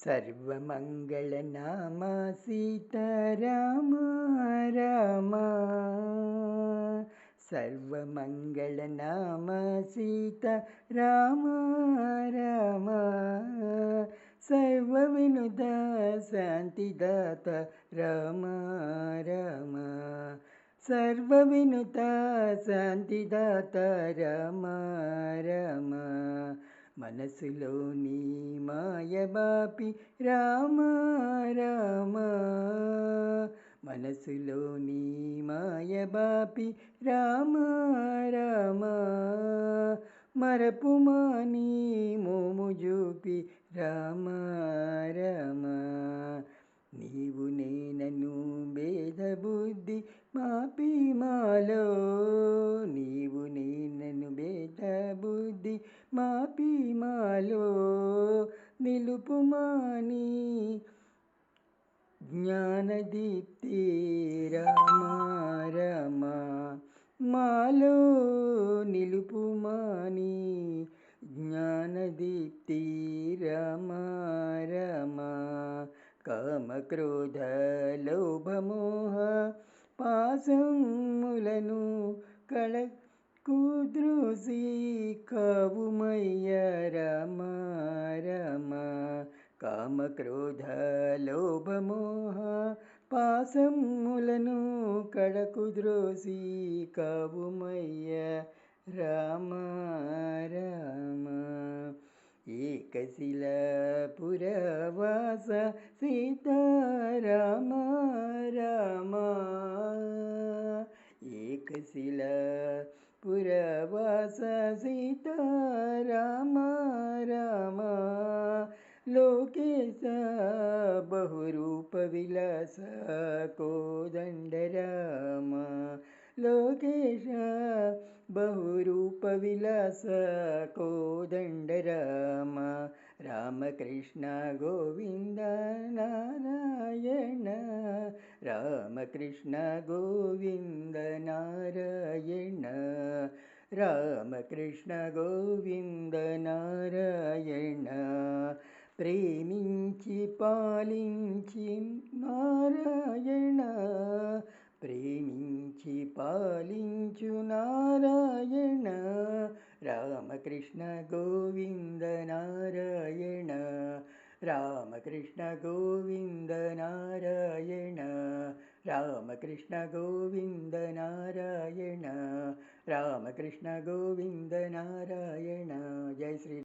सर्वमङ्गलनाम सीताराम राम। सर्वमङ्गलनाम सीताराम राम। सर्वविनुता शान्तिदाता राम राम। सर्वविनुता शान्तिदाता राम राम। మనసులోని మాయబాపి రామ రామ। మనసులోని మాయబాపి రామ రామ। మరపుమాని మోము చూపి రామ రామ। నీవు నేనను భేదబుద్ధి మాపి మాలో। నీవు నేనను భేదబుద్ధి మాపి మాలో। నిలుపుమాని జ్ఞానదీప్తి రామ రామ। మాలో నిలుపుమాని జ్ఞానదీప్తి రామ రామ। కామక్రోధ లోభమోహ పాశములను కుద్రోసి కావుమయ్య రామ రామ। కామక్రోధ లోభమోహ పాశములను కుద్రోసి కావుమయ్య రామ రామ। ఏకశిలాపురవాస సీతారామ రామ। ఏకశిలాపురవాస సీతారామ రామ। లోకేశ బహురూప విలాస కోదండ రామ। లోకేశ బహురూప విలాస కోదండ రామ। రామకృష్ణ గోవింద నారాయణ। రామకృష్ణ గోవింద నారాయణ। రామకృష్ణ గోవింద నారాయణ। ప్రేమించి పాలించి నారాయణ। ప్రేమించి పాలించు నారాయణ। రామకృష్ణ గోవింద నారాయణ। రామకృష్ణ గోవింద నారాయణ। రామకృష్ణ గోవింద నారాయణ। రామకృష్ణ గోవింద నారాయణ। జై శ్రీ